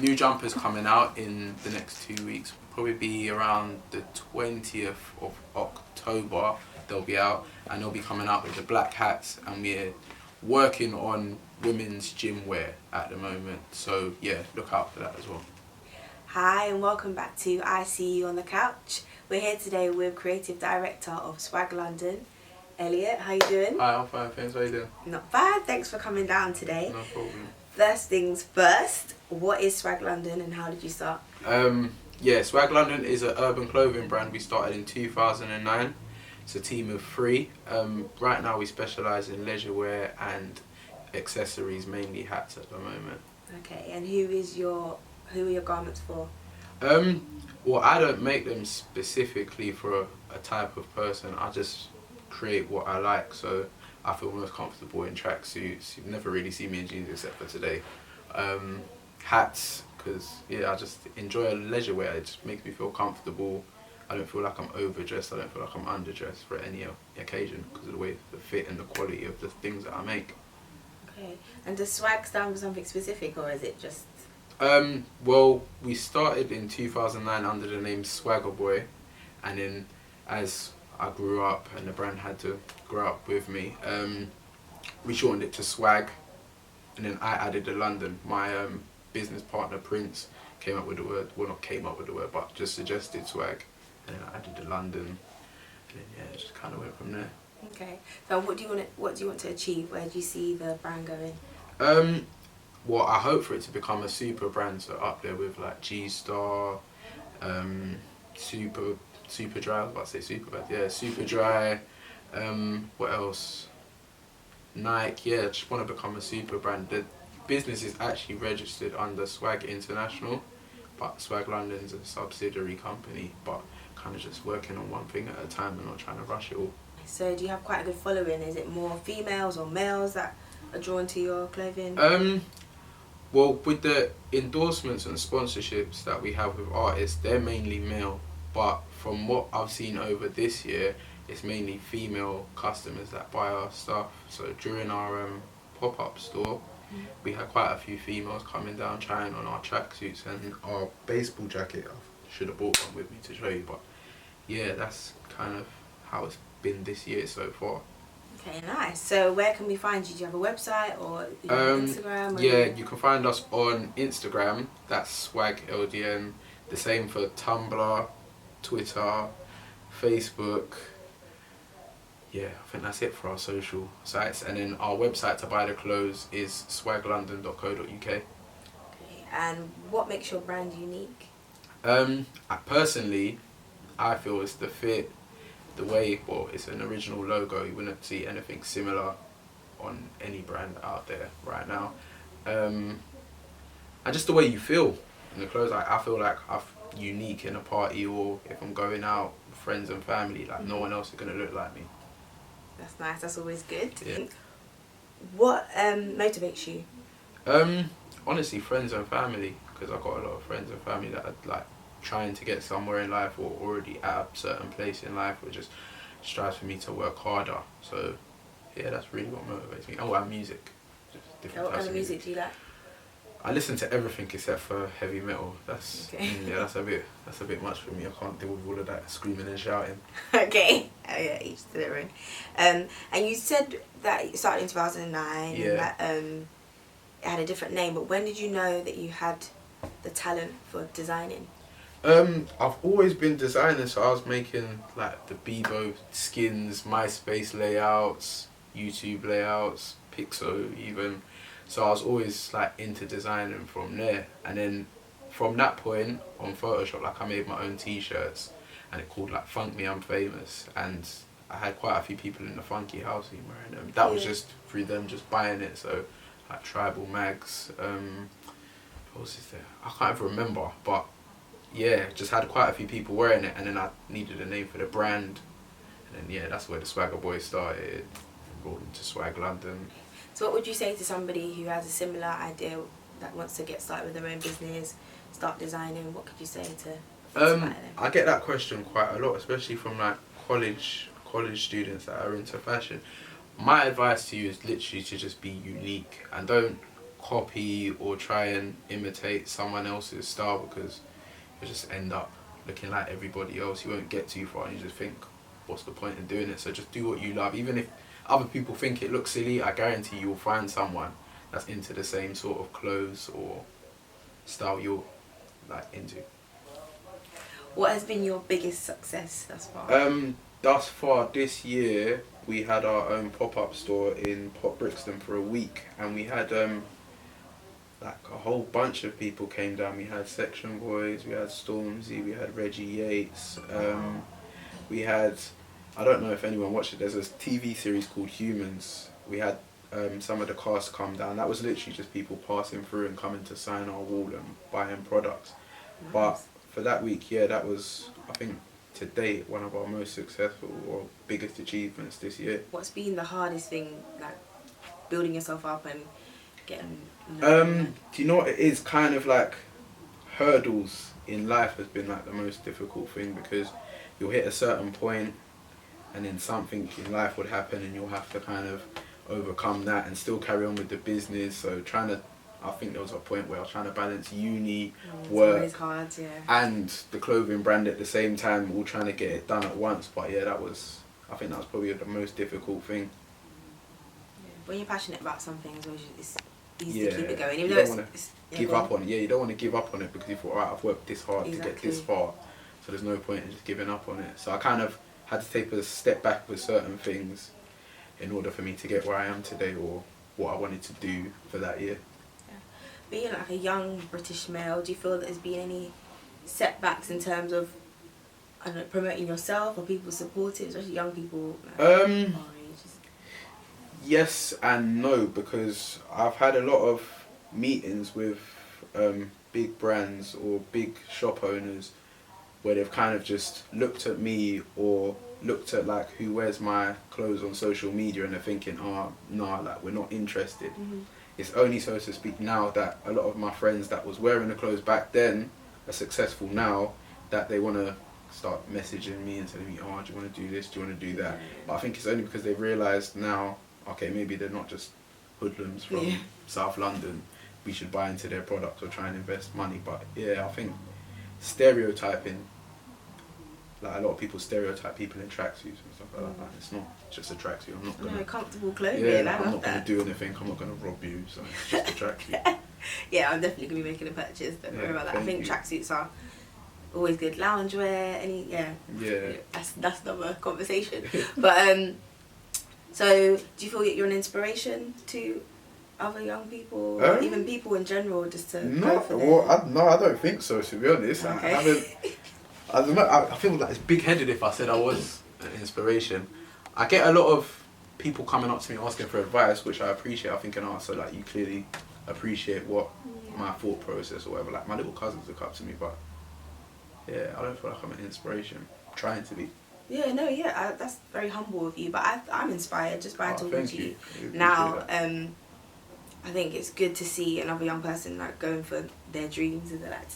new jumpers coming out in the next 2 weeks. Probably be around the 20th of October. They'll be out, and they'll be coming out with the black hats, and we're working on women's gym wear at the moment. So yeah, look out for that as well. Hi and welcome back to I See You on the Couch. We're here today with Creative Director of SWAG London, Elliot. How you doing? Hi, I'm fine, thanks. How you doing? Not bad. Thanks for coming down today. No problem. First things first, what is SWAG London and how did you start? Yeah, SWAG London is an urban clothing brand we started in 2009. It's a team of 3. Right now we specialise in leisure wear and accessories, mainly hats at the moment. Okay, and who are your garments for? Well, I don't make them specifically for a type of person. I just create what I like, so I feel most comfortable in tracksuits. You've never really seen me in jeans except for today. Hats, because yeah, I just enjoy leisure wear. It just makes me feel comfortable. I don't feel like I'm overdressed. I don't feel like I'm underdressed for any occasion because of the way the fit and the quality of the things that I make. Okay, and does SWAG stand for something specific or is it just? Well, we started in 2009 under the name Swagger Boy, and then as I grew up and the brand had to grow up with me, we shortened it to Swag, and then I added the London. My business partner Prince came up with the word, well not came up with the word, but just suggested Swag, and then I added the London, and then yeah, it just kind of went from there. Okay, so what do you want to achieve? Where do you see the brand going? Well, I hope for it to become a super brand, so up there with like G-Star, Super Dry, I was about to say Super Bad, yeah, Super Dry, what else? Nike, yeah, I just want to become a super brand. The business is actually registered under SWAG International, but SWAG London's a subsidiary company, but kind of just working on one thing at a time and not trying to rush it all. So do you have quite a good following? Is it more females or males that are drawn to your clothing? Well, with the endorsements and sponsorships that we have with artists, they're mainly male, but from what I've seen over this year, it's mainly female customers that buy our stuff. So during our pop-up store, we had quite a few females coming down trying on our tracksuits and our baseball jacket. I should have brought one with me to show you, but yeah, that's kind of how it's been this year so far. Okay, nice. So where can we find you? Do you have a website or Instagram? Yeah, you can find us on Instagram, that's SWAG LDN. The same for Tumblr, Twitter, Facebook. Yeah, I think that's it for our social sites. And then our website to buy the clothes is swaglondon.co.uk. Okay, and what makes your brand unique? Personally, I feel it's the fit, the way, well, it's an original logo. You wouldn't see anything similar on any brand out there right now. And just the way you feel in the clothes. I feel like I'm unique in a party, or if I'm going out with friends and family, like no one else is going to look like me. That's nice, that's always good. Yeah. What motivates you? Honestly, friends and family, because I've got a lot of friends and family that are like trying to get somewhere in life or already at a certain place in life, which just strives for me to work harder. So yeah, that's really what motivates me. Oh, and music. Just different What kind of music do you like? I listen to everything except for heavy metal. That's okay. Yeah, that's a bit much for me. I can't deal with all of that screaming and shouting. Okay. Oh yeah, each to their own. And you said that you started in 2009 Yeah. and that it had a different name, but when did you know that you had the talent for designing? I've always been designing, so I was making like the Bebo skins, MySpace layouts, YouTube layouts, Pixo even. So I was always like into designing from there, and then from that point on Photoshop, like I made my own t-shirts, and it called like Funk Me I'm Famous, and I had quite a few people in the funky house scene wearing them. That was just through them just buying it. So like Tribal Mags, what else is there? I can't even remember, but yeah, just had quite a few people wearing it, and then I needed a name for the brand, and then yeah, that's where the Swagger Boy started, rolled into SWAG London. So what would you say to somebody who has a similar idea that wants to get started with their own business, start designing? What could you say to inspire them? I get that question quite a lot, especially from like college students that are into fashion. My advice to you is literally to just be unique and don't copy or try and imitate someone else's style, because you just end up looking like everybody else. You won't get too far and you just think, what's the point in doing it? So just do what you love. Even if other people think it looks silly, I guarantee you'll find someone that's into the same sort of clothes or style you're like into. What has been your biggest success thus far? Thus far this year, we had our own pop-up store in Port Brixton for a week, and we had like a whole bunch of people came down. We had Section Boys, we had Stormzy, we had Reggie Yates, we had, I don't know if anyone watched it, there's a TV series called Humans. We had some of the cast come down. That was literally just people passing through and coming to sign our wall and buying products. Nice. But for that week, yeah, that was, I think, to date, one of our most successful or biggest achievements this year. What's been the hardest thing, like building yourself up and getting... Do you know what it is? Kind of like hurdles in life has been like the most difficult thing, because you'll hit a certain point and then something in life would happen and you'll have to kind of overcome that and still carry on with the business. So I think there was a point where I was trying to balance uni, work, always hard, yeah, and the clothing brand at the same time, all trying to get it done at once. But yeah, I think that was probably the most difficult thing. Yeah. When you're passionate about something, it's easy Yeah, to keep it going. you Even don't though want to give up on it. Yeah, you don't want to give up on it because you thought, alright, I've worked this hard to get this far, so there's no point in just giving up on it. So I kind of had to take a step back with certain things in order for me to get where I am today, or what I wanted to do for that year. Being like a young British male, do you feel that there's been any setbacks in terms of, I don't know, promoting yourself or people supporting, especially young people like our ages? Yes and no, because I've had a lot of meetings with big brands or big shop owners where they've kind of just looked at me or looked at like who wears my clothes on social media, and they're thinking, oh no, like we're not interested. Mm-hmm. It's only, so to speak, now that a lot of my friends that was wearing the clothes back then are successful now, that they want to start messaging me and telling me, oh, do you want to do this, do you want to do that? But I think it's only because they've realised now, okay, maybe they're not just hoodlums from South London, we should buy into their products or try and invest money. But yeah, I think stereotyping, like a lot of people stereotype people in tracksuits and stuff like that. It's not just a tracksuit. I'm not gonna... comfortable clothing. Yeah, like, I'm not gonna do anything. I'm not gonna rob you. So it's just a tracksuit. Yeah, I'm definitely gonna be making a purchase. Don't worry about that. I think tracksuits are always good. Loungewear, that's another conversation. But so do you feel that you're an inspiration to other young people, or even people in general, just to no, I don't think so, to be honest. Okay. I don't know, I feel like it's big-headed if I said I was an inspiration. I get a lot of people coming up to me asking for advice, which I appreciate. I'm thinking, oh, so like you clearly appreciate what my thought process or whatever. Like my little cousins look up to me, but yeah, I don't feel like I'm an inspiration. I'm trying to be. Yeah, no, that's very humble of you, but I'm inspired just by talking to you. Really now, I think it's good to see another young person like going for their dreams, as they like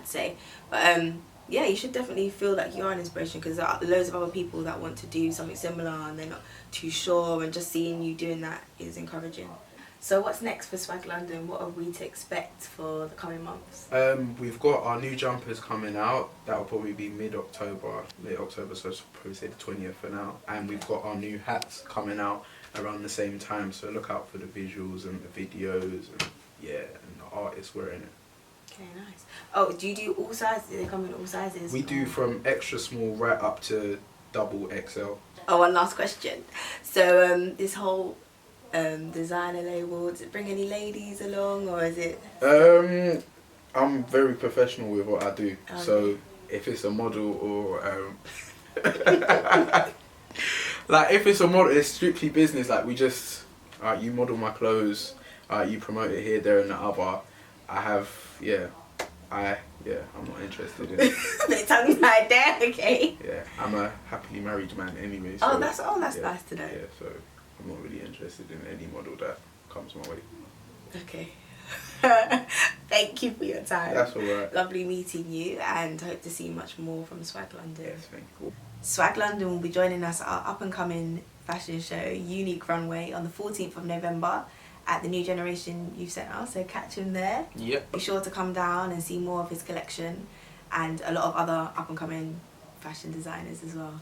to say. But yeah, you should definitely feel like you're an inspiration, because there are loads of other people that want to do something similar and they're not too sure, and just seeing you doing that is encouraging. So what's next for SWAG London? What are we to expect for the coming months? We've got our new jumpers coming out. That'll probably be mid-October, late October, so I'll probably say the 20th for now. And we've got our new hats coming out around the same time, so look out for the visuals and the videos and the artists wearing it. Okay, nice. Oh, do you do all sizes? Do they come in all sizes? We do from extra small right up to double XL. Oh, one last question. So this whole designer label, does it bring any ladies along, or is it? I'm very professional with what I do. Okay. So if it's a model or like if it's a model, it's strictly business. Like we just, you model my clothes, you promote it here, there and the other. I'm not interested in it. The tongue tied there, okay. Yeah, I'm a happily married man anyway. So, that's nice to know. Yeah, so I'm not really interested in any model that comes my way. Okay. Thank you for your time. That's alright. Lovely meeting you, and hope to see much more from SWAG London. Yes, thank you. SWAG London will be joining us at our up and coming fashion show, Unique Runway, on the 14th of November at the New Generation Youth Centre, so catch him there. Yep. Be sure to come down and see more of his collection and a lot of other up and coming fashion designers as well.